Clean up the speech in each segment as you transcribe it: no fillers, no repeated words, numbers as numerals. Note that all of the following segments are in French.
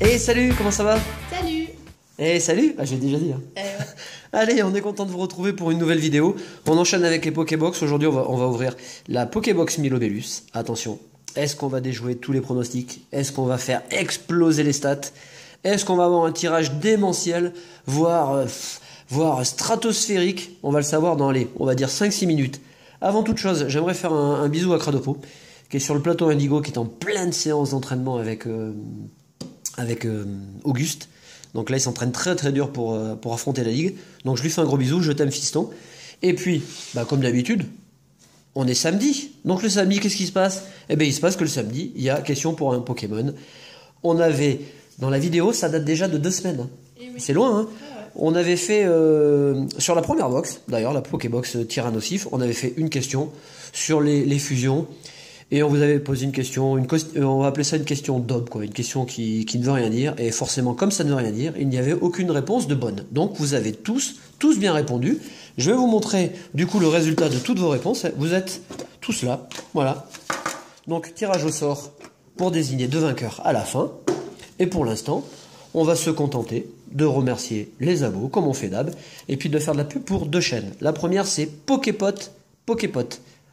Et salut, comment ça va? Salut. Et salut, j'ai déjà dit. Hein. Ouais. Allez, on est content de vous retrouver pour une nouvelle vidéo. On enchaîne avec les Pokébox. Aujourd'hui, on va ouvrir la Pokébox Milobellus. Attention, est-ce qu'on va déjouer tous les pronostics? Est-ce qu'on va faire exploser les stats? Est-ce qu'on va avoir un tirage démentiel, voire stratosphérique? On va le savoir dans les, on va dire 5-6 minutes. Avant toute chose, j'aimerais faire un bisou à Cradopo, qui est sur le plateau Indigo, qui est en pleine séance d'entraînement avec Auguste. Donc là, il s'entraîne très très dur pour affronter la ligue. Donc je lui fais un gros bisou, je t'aime fiston. Et puis, comme d'habitude, on est samedi. Donc le samedi, qu'est-ce qui se passe? Eh bien, il se passe que le samedi, il y a question pour un Pokémon. On avait, dans la vidéo, ça date déjà de 2 semaines. Hein. Oui. C'est loin, hein. Ouais. On avait fait, sur la première box, d'ailleurs, la Pokébox Tyrannosif, on avait fait une question sur les fusions. Et on vous avait posé une question, on va appeler ça une question d'aube, quoi, une question qui ne veut rien dire. Et forcément, comme ça ne veut rien dire, il n'y avait aucune réponse de bonne. Donc vous avez tous bien répondu. Je vais vous montrer du coup le résultat de toutes vos réponses. Vous êtes tous là, voilà. Donc tirage au sort pour désigner 2 vainqueurs à la fin. Et pour l'instant, on va se contenter de remercier les abos, comme on fait d'hab, et puis de faire de la pub pour 2 chaînes. La première, c'est Poképot.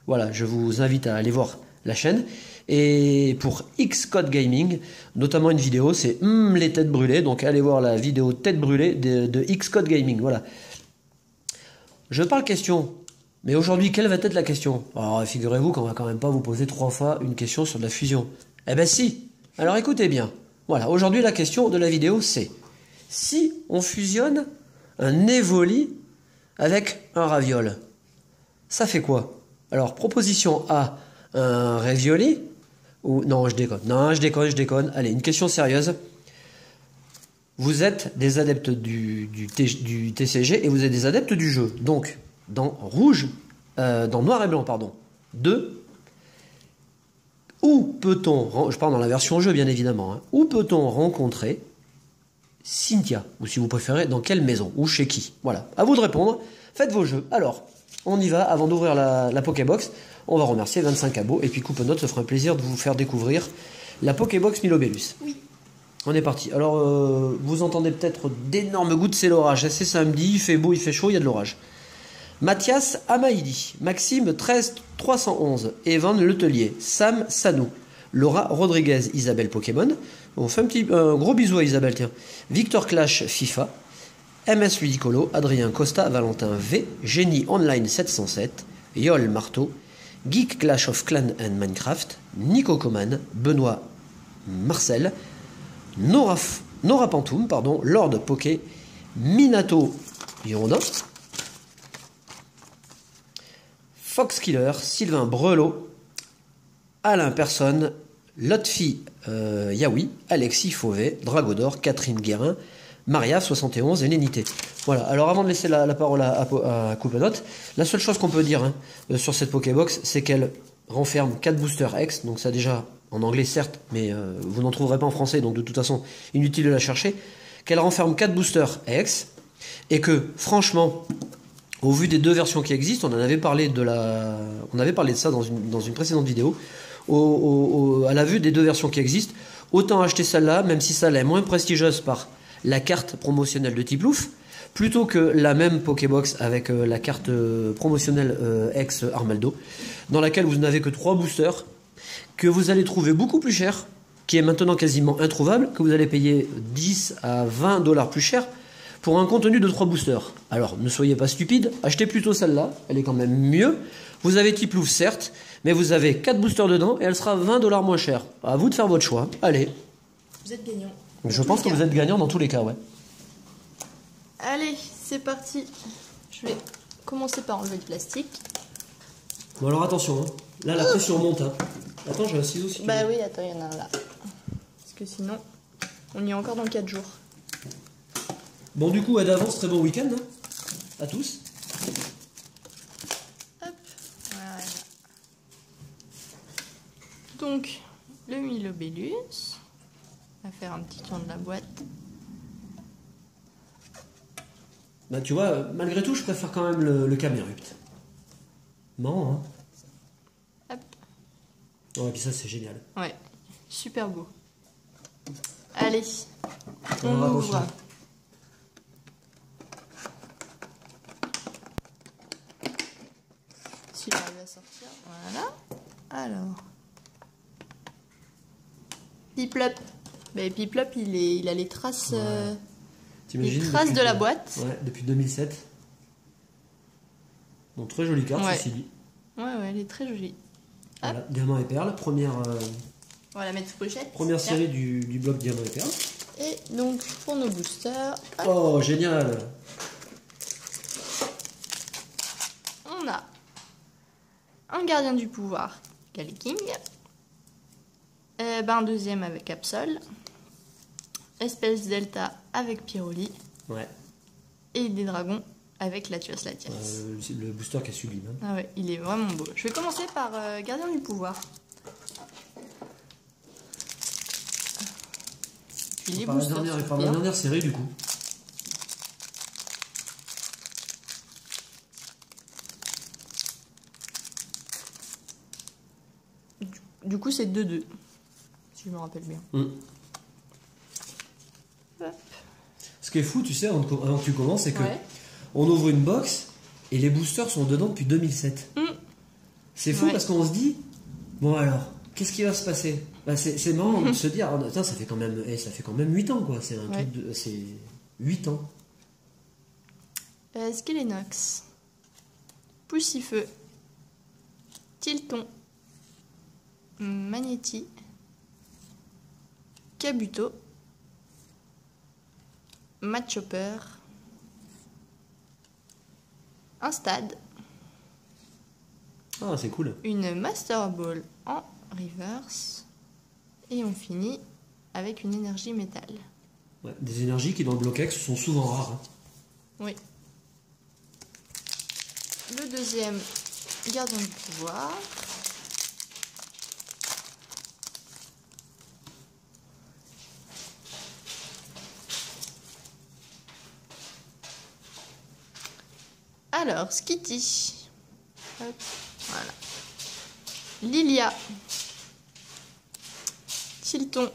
Voilà, je vous invite à aller voir la chaîne. Et pour Xcode Gaming, notamment une vidéo, c'est les têtes brûlées. Donc allez voir la vidéo tête brûlée de Xcode Gaming. Voilà. Je parle question. Mais aujourd'hui, quelle va être la question? Alors figurez-vous qu'on va quand même pas vous poser 3 fois une question sur de la fusion. Eh ben si. Alors écoutez bien. Voilà, aujourd'hui la question de la vidéo c'est: si on fusionne un Evoli avec un Raviol, ça fait quoi? Alors proposition A, un Ravioli, ou non je déconne. Allez, une question sérieuse. Vous êtes des adeptes du TCG et vous êtes des adeptes du jeu. Donc dans noir et blanc, pardon. 2. Où peut-on, je parle dans la version jeu bien évidemment, hein, où peut-on rencontrer Cynthia? Ou si vous préférez, dans quelle maison? Ou chez qui? Voilà, à vous de répondre, faites vos jeux. Alors, on y va, avant d'ouvrir la Pokébox, on va remercier 25 abos, et puis Coupenote se fera un plaisir de vous faire découvrir la Pokébox Milobellus. Oui. On est parti. Alors, vous entendez peut-être d'énormes gouttes, c'est l'orage. C'est samedi, il fait beau, il fait chaud, il y a de l'orage. Mathias Amaïdi, Maxime 13311, Evan Letelier, Sam Sanou, Laura Rodriguez, Isabelle Pokémon. On fait un gros bisou à Isabelle, tiens. Victor Clash FIFA, MS Ludicolo, Adrien Costa, Valentin V, Génie Online 707, Yol Marteau, Geek Clash of Clan and Minecraft, Nico Coman, Benoît Marcel, Nora Pantoum, Lord Poké, Minato Yonda, Fox Killer, Sylvain Brelot, Alain Personne, Lotfi Yaoui, Alexis Fauvet, Dragodor, Catherine Guérin, Maria 71 et Nénité. Voilà, alors avant de laisser la parole à Coupenote, la seule chose qu'on peut dire sur cette Pokébox, c'est qu'elle renferme 4 boosters X, donc ça déjà en anglais certes, mais vous n'en trouverez pas en français, donc de toute façon inutile de la chercher, qu'elle renferme 4 boosters X, et que franchement, au vu des 2 versions qui existent, on avait parlé de ça dans une précédente vidéo, à la vue des 2 versions qui existent, autant acheter celle-là, même si celle-là est moins prestigieuse par la carte promotionnelle de Tiplouf, plutôt que la même Pokébox avec la carte promotionnelle ex Armaldo, dans laquelle vous n'avez que 3 boosters, que vous allez trouver beaucoup plus cher, qui est maintenant quasiment introuvable, que vous allez payer 10 à 20 $ plus cher, pour un contenu de 3 boosters. Alors, ne soyez pas stupides, achetez plutôt celle-là, elle est quand même mieux. Vous avez Tiplouf, certes, mais vous avez 4 boosters dedans, et elle sera 20 $ moins chère. À vous de faire votre choix. Allez. Vous êtes gagnant. Je pense que vous êtes gagnant dans tous les cas, ouais. Allez, c'est parti. Je vais commencer par enlever le plastique. Bon alors attention, hein. Là la pression monte. Hein. Attends, j'ai un ciseau si tu veux. Bah oui, attends, il y en a un là. Parce que sinon, on y est encore dans 4 jours. Bon du coup, à d'avance, très bon week-end hein, à tous. Hop, voilà. Donc, le Milobellus. On va faire un petit tour de la boîte. Bah tu vois, malgré tout, je préfère quand même le Camerupt. Non, hein. Ouais, puis ça, c'est génial. Ouais, super beau. Allez, On on va ouvre. attention. S'il arrive à sortir, voilà. Alors. Piplup. Mais Piplup, il a les traces, Ouais. T'imagines, les traces depuis de la que- boîte. Ouais, depuis 2007. Donc très jolie carte, Ouais. ceci dit. Ouais, elle est très jolie. Voilà, Diamant et Perle, première, On va la mettre sous pochette. première Tiens. série du bloc Diamant et Perle. Et donc, pour nos boosters, hop, Oh, génial! on a un gardien du pouvoir, Galiking. Un deuxième avec Absol. Espèce Delta avec Pyroli. Ouais, Et des dragons avec Latios Latias. le booster qui est sublime. Hein. Ah ouais, il est vraiment beau. Je vais commencer par Gardien du pouvoir. Puis les Par la boosters dernière, sont par la bien. dernière série, du coup. Du coup, c'est 2-2. Si je me rappelle bien. Mm. Hop. Ce qui est fou, tu sais, avant que tu commences, c'est que Ouais. on ouvre une box et les boosters sont dedans depuis 2007. Mm. C'est fou Ouais. parce qu'on se dit, bon alors, qu'est-ce qui va se passer? Bah, c'est marrant de se dire, oh, attends, ça fait quand même 8 ans, quoi. C'est un Ouais. truc de. C'est 8 ans. Skelenox. Poussifeu. Tilton. Magnéti. Kabuto. Matchopper. Un stade. Ah, c'est cool. Une Master Ball en reverse. Et on finit avec une énergie métal. Ouais, des énergies qui, dans le bloc-X, sont souvent rares. Hein. Oui. Le deuxième, gardien du pouvoir. Alors, Skitty. Hop, voilà. Lilia. Tilton.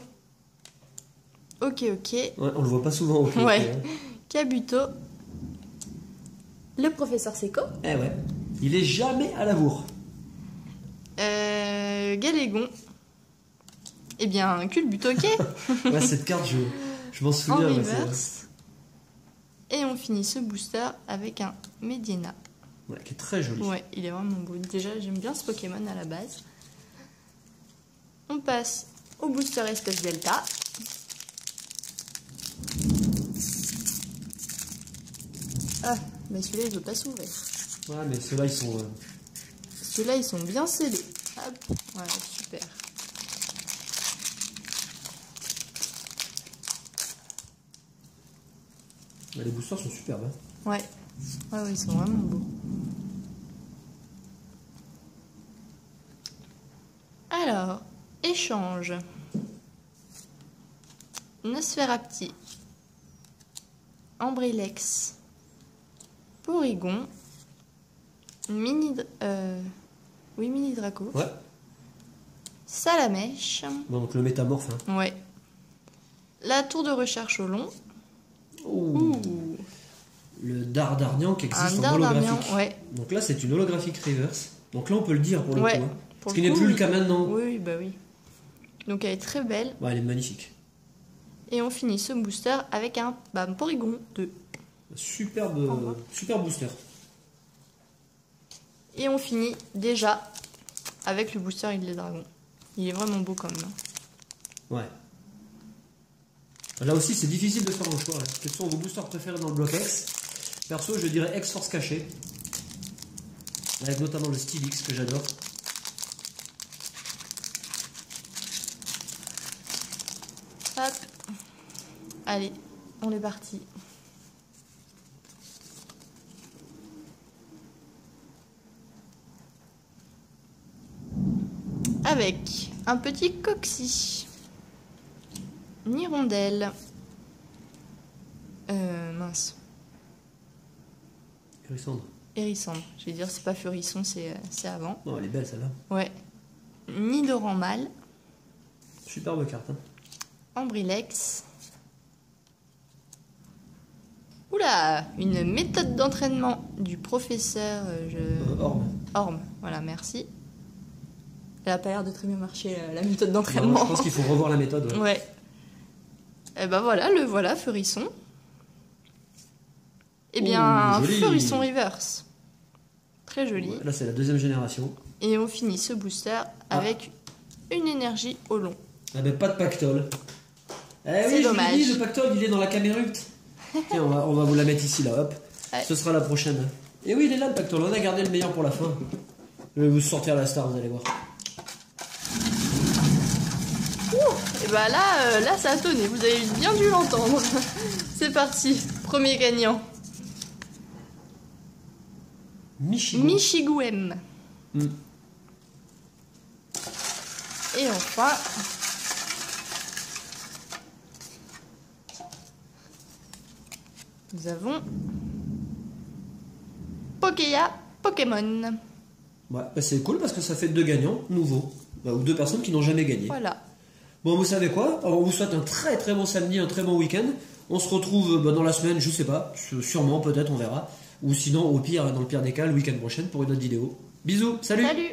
Ok. Ouais, on le voit pas souvent. Ok, Ouais. ok, hein. Kabuto. Le professeur Seco. Eh ouais. Il est jamais à la bourre. Galégon. Eh bien, Culbutoquet. Ouais, cette carte, je m'en En souviens. ouais, reverse. Et on finit ce booster avec un Medina. ouais, qui est très joli. Ouais, il est vraiment beau. Déjà, j'aime bien ce Pokémon à la base. On passe au booster espèce Delta. Ah, mais celui-là, il veut pas s'ouvrir. Ouais, mais ceux-là, ils sont. Ceux-là, ils sont bien scellés. Hop, voilà, super. Les boosters sont superbes. Hein. Ouais, ils sont vraiment beaux. Alors, échange. Nosferapti. Ambrilex. Porygon. Mini Draco. Ouais. Salamèche. Bon, donc le métamorphe. Hein. Ouais. La tour de recherche au long. Ouh. Ouh. Le Dardarnian qui existe Un en Dardarnian, holographique. ouais. Donc là, c'est une holographique reverse. Donc là, on peut le dire pour le Ouais, coup. Hein. pour Ce qui le n'est coup, plus le oui. cas maintenant. Oui, bah oui. Donc elle est très belle. Ouais, elle est magnifique. Et on finit ce booster avec un Porygon 2. Superbe, super booster. Et on finit déjà avec le booster Île des Dragons. Il est vraiment beau quand même. Ouais. Là aussi, c'est difficile de faire un choix. Là. Quels sont vos boosters préférés dans le bloc X? Perso, je dirais X-Force caché. Avec notamment le Stylix que j'adore. Hop. Allez, on est parti. Avec un petit Coxy. Nirondelle. Mince. Hérissandre. Hérissandre. Je vais dire, c'est pas Furisson, c'est avant. Oh, elle est belle celle-là. Ouais. Nidoran mâle, Superbe carte. Hein. Ambrilex. Oula, une méthode d'entraînement du professeur Orme. Orme. Voilà, merci. Elle a pas l'air de très bien marcher, la méthode Non, d'entraînement. je pense qu'il faut revoir la méthode. Ouais. Ouais. Et ben voilà, le voilà, Furisson. Eh bien, joli. Furisson Reverse. Très joli. Ouais, là, c'est la deuxième génération. Et on finit ce booster avec une énergie au long. Ah ben, pas de pactole. Eh C'est oui, je vous dommage. dis, le pactole, il est dans la Camérupt. Tiens, on va vous la mettre ici, là, hop. Ouais. Ce sera la prochaine. Et oui, il est là, le pactole. On a gardé le meilleur pour la fin. Je vais vous sortir la star, vous allez voir. Et bah là, ça a tonné. Vous avez bien dû l'entendre. C'est parti. Premier gagnant. Michigouem. Mm. Et enfin, nous avons Pokéa Pokémon. Ouais, bah, c'est cool parce que ça fait 2 gagnants nouveaux. Bah, ou 2 personnes qui n'ont jamais gagné. Voilà. Bon, vous savez quoi? Alors, on vous souhaite un très très bon samedi, un très bon week-end. On se retrouve dans la semaine, je sais pas, sûrement, peut-être, on verra. Ou sinon, au pire, dans le pire des cas, le week-end prochain pour une autre vidéo. Bisous, salut! Salut!